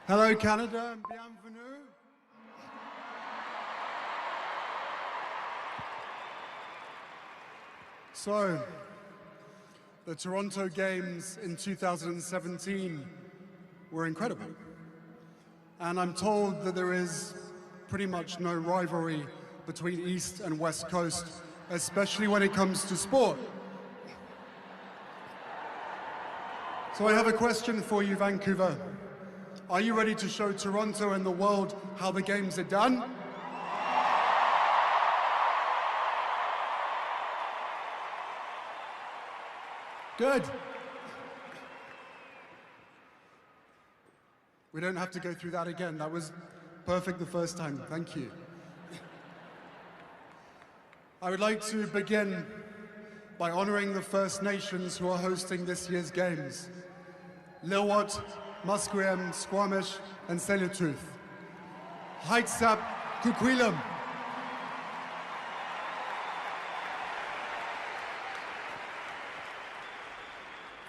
Hello, Canada, and bienvenue. So, the Toronto Games in 2017 were incredible. And I'm told that there is pretty much no rivalry between East and West Coast, especially when it comes to sport. So I have a question for you, Vancouver. Are you ready to show Toronto and the world how the games are done? Good. We don't have to go through that again. That was perfect the first time. Thank you. I would like to begin by honoring the First Nations who are hosting this year's games. Lil'wat, Musqueam, Squamish, and Tsleil-Waututh. Heitsap, Kukwilum.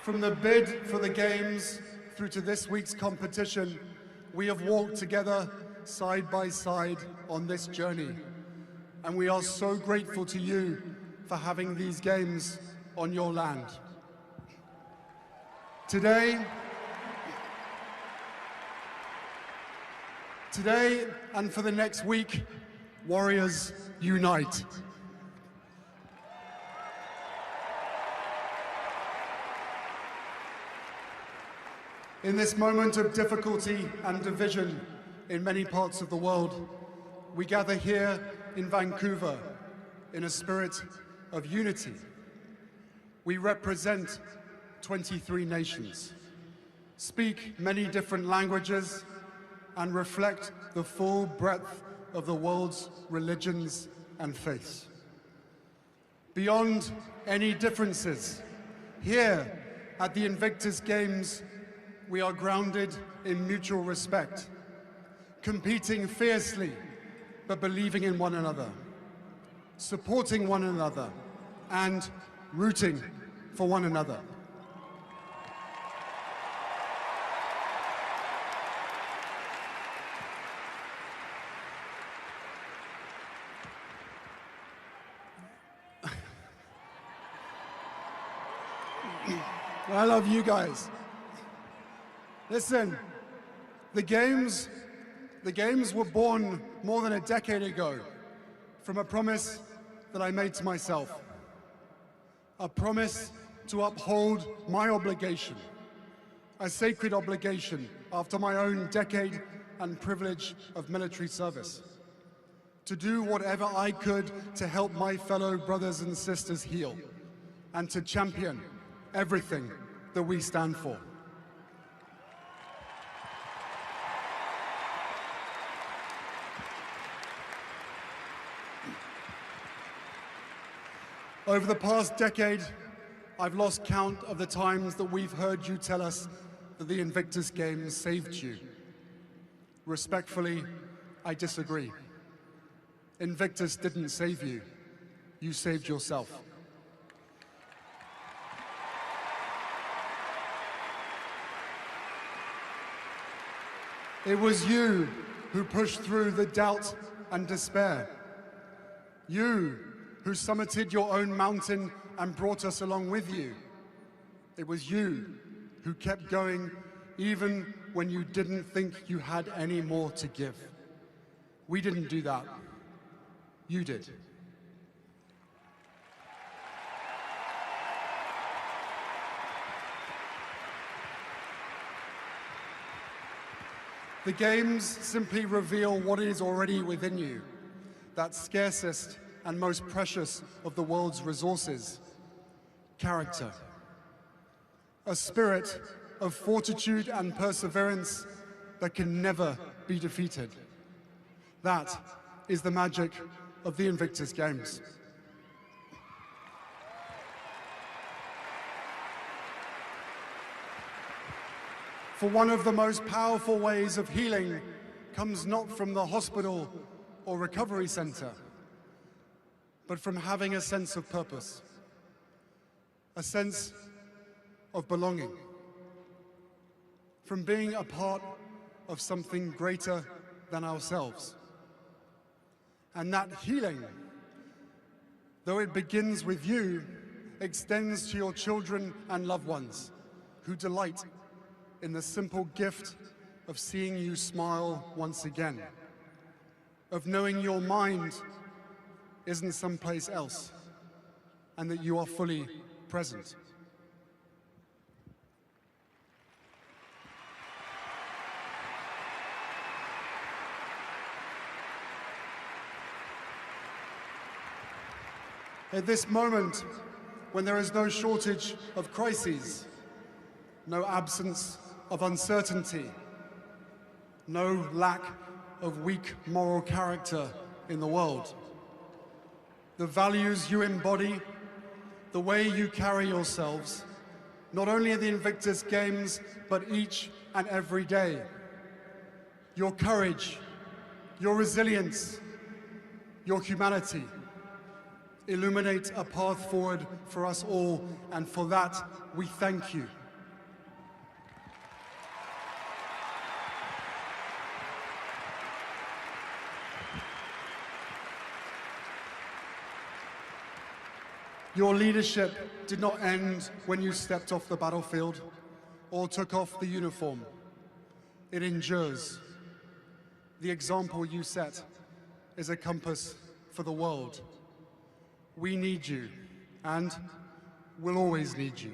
From the bid for the Games through to this week's competition, we have walked together side by side on this journey. And we are so grateful to you for having these Games on your land. Today and for the next week, Warriors unite. In this moment of difficulty and division in many parts of the world, we gather here in Vancouver in a spirit of unity. We represent 23 nations, speak many different languages, and reflect the full breadth of the world's religions and faiths. Beyond any differences, here at the Invictus Games, we are grounded in mutual respect, competing fiercely, but believing in one another, supporting one another, and rooting for one another. I love you guys. Listen, the games were born more than a decade ago from a promise that I made to myself. A promise to uphold my obligation, a sacred obligation after my own decade and privilege of military service. To do whatever I could to help my fellow brothers and sisters heal, and to champion everything that we stand for. Over the past decade, I've lost count of the times that we've heard you tell us that the Invictus Games saved you. Respectfully, I disagree. Invictus didn't save you. You saved yourself. It was you who pushed through the doubt and despair. You who summited your own mountain and brought us along with you. It was you who kept going even when you didn't think you had any more to give. We didn't do that. You did. The Games simply reveal what is already within you, that scarcest and most precious of the world's resources, character. A spirit of fortitude and perseverance that can never be defeated. That is the magic of the Invictus Games. For one of the most powerful ways of healing comes not from the hospital or recovery center, but from having a sense of purpose, a sense of belonging. from being a part of something greater than ourselves. And that healing, though it begins with you, extends to your children and loved ones who delight in the simple gift of seeing you smile once again, of knowing your mind isn't someplace else, and that you are fully present. At this moment, when there is no shortage of crises, no absence of uncertainty, no lack of weak moral character in the world, the values you embody, the way you carry yourselves, not only at the Invictus Games, but each and every day. Your courage, your resilience, your humanity illuminate a path forward for us all, and for that, we thank you. Your leadership did not end when you stepped off the battlefield or took off the uniform. It endures. The example you set is a compass for the world. We need you, and will always need you.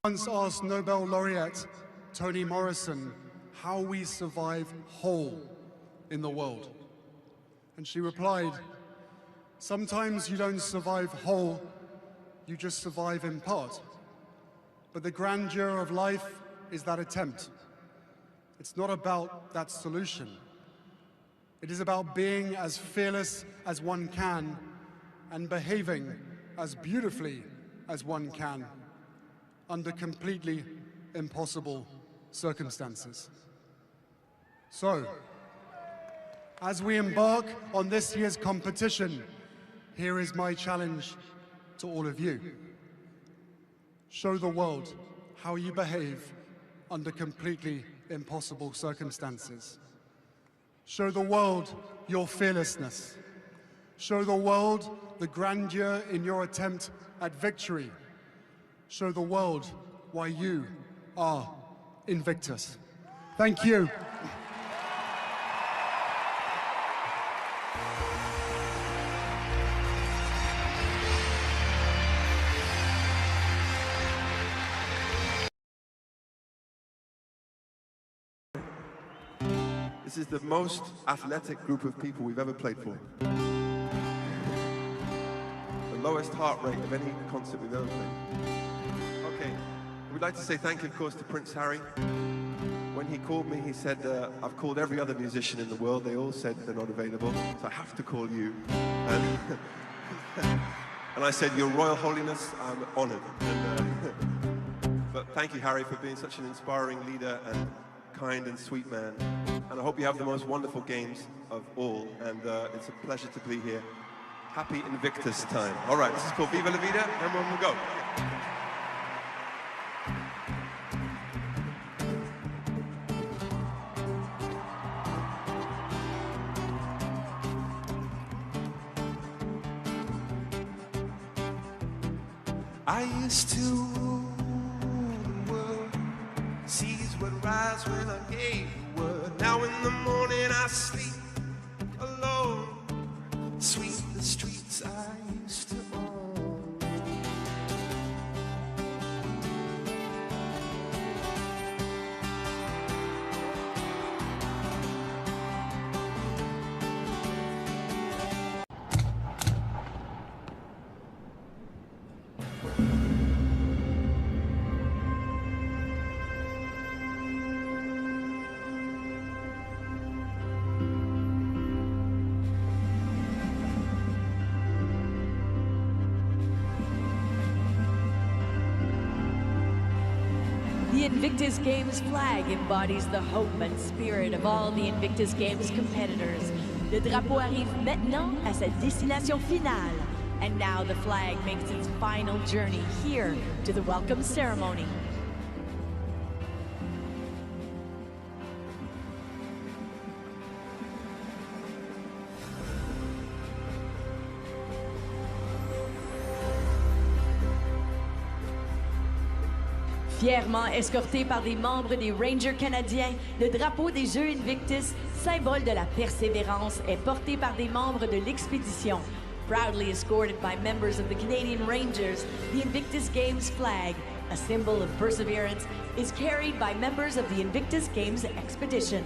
Once asked Nobel laureate Toni Morrison how we survive whole in the world. And she replied, "Sometimes you don't survive whole, you just survive in part. But the grandeur of life is that attempt. It's not about that solution. It is about being as fearless as one can and behaving as beautifully as one can under completely impossible circumstances." So, as we embark on this year's competition, here is my challenge to all of you. Show the world how you behave under completely impossible circumstances. Show the world your fearlessness. Show the world the grandeur in your attempt at victory. Show the world why you are Invictus. Thank you. This is the most athletic group of people we've ever played for. The lowest heart rate of any concert we've ever played. Okay, we'd like to say thank you, of course, to Prince Harry. When he called me, he said, I've called every other musician in the world. They all said they're not available, so I have to call you. And I said, Your Royal Holiness, I'm honored. But thank you, Harry, for being such an inspiring leader and kind and sweet man. And I hope you have the most wonderful games of all, and it's a pleasure to be here. Happy Invictus time. All right, this is called Viva la Vida, and we'll go. I used to rule the world, seas would rise when I gave the word. Now in the morning I sleep alone, sweep the streets I used to own. The Invictus Games flag embodies the hope and spirit of all the Invictus Games competitors. Le drapeau arrive maintenant à sa destination finale. And now the flag makes its final journey here to the welcome ceremony. Fièrement escorté par des membres des Rangers canadiens, le drapeau des Jeux Invictus, symbole de la persévérance, est porté par des membres de l'expédition. Proudly escorted by members of the Canadian Rangers, the Invictus Games flag, a symbol of perseverance, is carried by members of the Invictus Games expedition.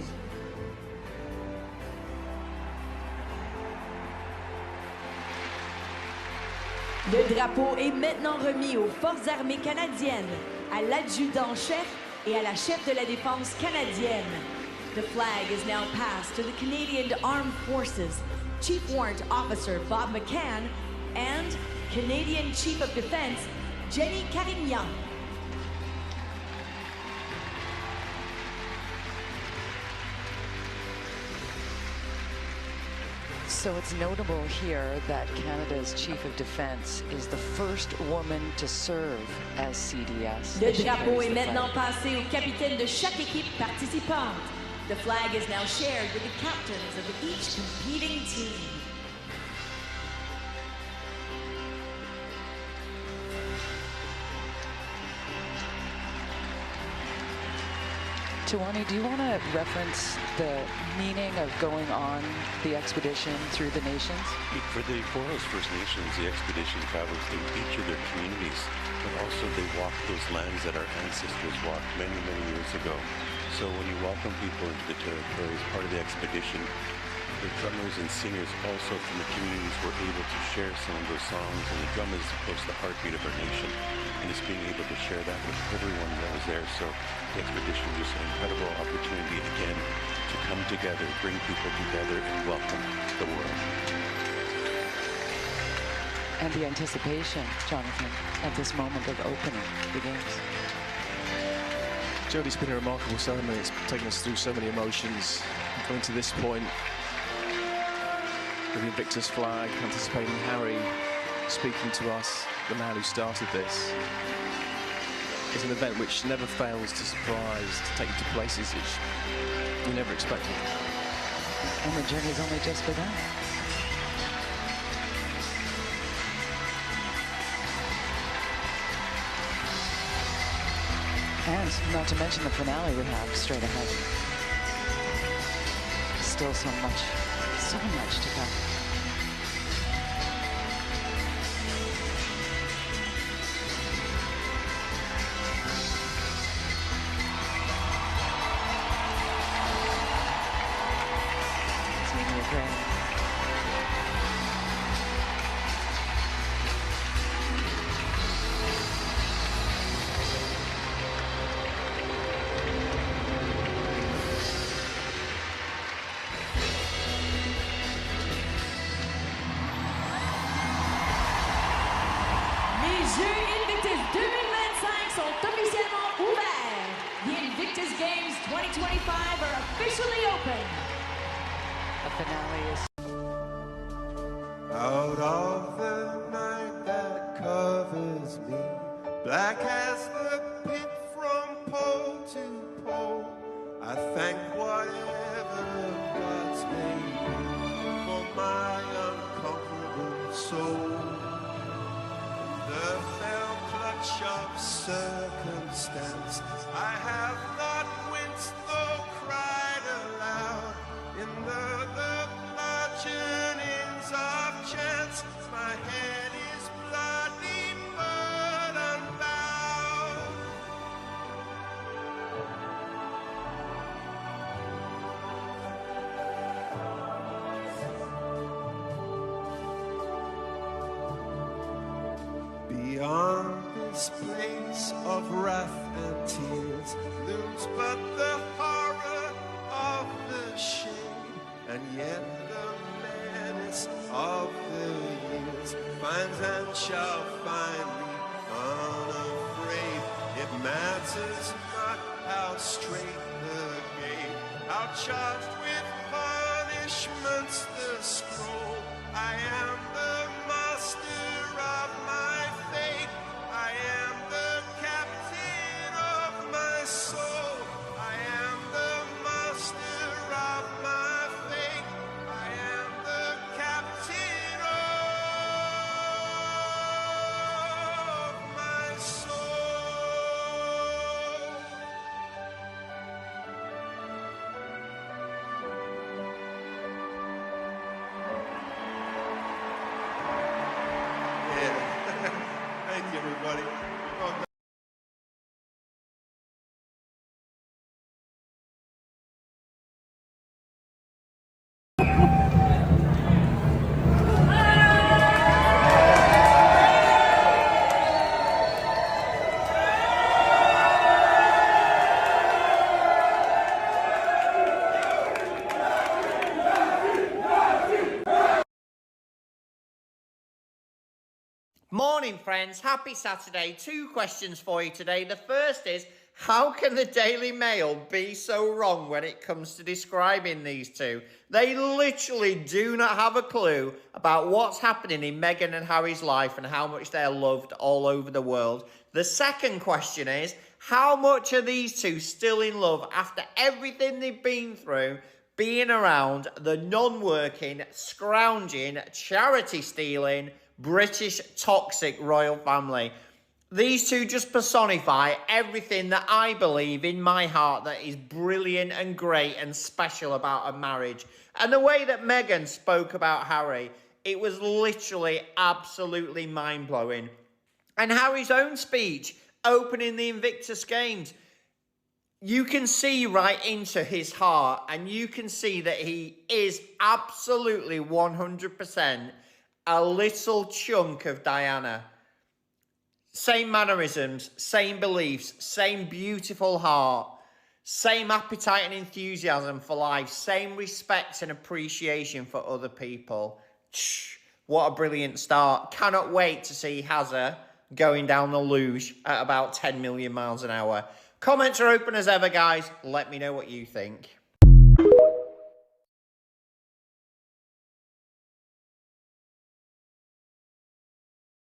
Le drapeau est maintenant remis aux Forces armées canadiennes, à l'adjudant-chef et à la chef de la défense canadienne. The flag is now passed to the Canadian Armed Forces, Chief Warrant Officer Bob McCann, and Canadian Chief of Defense Jenny Carignan. So it's notable here that Canada's Chief of Defense is the first woman to serve as CDS. Le drapeau est maintenant passé au capitaine de chaque équipe participante. The flag is now shared with the captains of each competing team. Tawani, do you want to reference the meaning of going on the expedition through the nations? For the Forest First Nations, the expedition travels through each of their communities, but also they walk those lands that our ancestors walked many, many years ago. So when you welcome people into the territory as part of the expedition, the drummers and singers also from the communities were able to share some of those songs, and the drum is, of course, the heartbeat of our nation, and it's being able to share that with everyone that was there. So the expedition was an incredible opportunity, again, to come together, bring people together, and welcome the world. And the anticipation, Jonathan, at this moment of opening the games. Jody, it's been a remarkable ceremony. It's taken us through so many emotions. Coming to this point, with the Invictus flag, anticipating Harry speaking to us, the man who started this. It's an event which never fails to surprise, to take you to places which you never expected. And the journey's only just begun. And not to mention the finale we have straight ahead. Still so much to come. Team Ukraine. Les Jeux Invictus 2025 sont officiellement ouverts. The Invictus Games 2025 are officially open. The finale is Out of the night that covers me, black as the pit from pole to pole, I thank whatever God's made for my unconquerable soul. The fell clutch of circumstance, I have not winced though cried aloud. In the bludgeonings of chance, my head is bloody but unbowed. Beyond this place of wrath and tears looms but the horror of the shade, and yet the menace of the years finds and shall find me unafraid. It matters not how straight the gate, how charged with punishments the scroll. I am the master of my fate. I am the captain of my soul. I am the master of my fate. I am the captain of my soul. everybody. Oh, Morning, friends. Happy Saturday. 2 questions for you today. The first is, how can the Daily Mail be so wrong when it comes to describing these two? They literally do not have a clue about what's happening in Meghan and Harry's life and how much they're loved all over the world. The second question is, how much are these two still in love after everything they've been through, being around the non-working, scrounging, charity-stealing, British toxic royal family? These two just personify everything that I believe in my heart that is brilliant and great and special about a marriage. And the way that Meghan spoke about Harry, it was literally absolutely mind-blowing. And Harry's own speech opening the Invictus Games, you can see right into his heart, and you can see that he is absolutely 100% a little chunk of Diana. Same mannerisms, same beliefs, same beautiful heart, same appetite and enthusiasm for life, same respect and appreciation for other people. What a brilliant start. Cannot wait to see Hazza going down the luge at about 10 million miles an hour. Comments are open as ever, guys. Let me know what you think.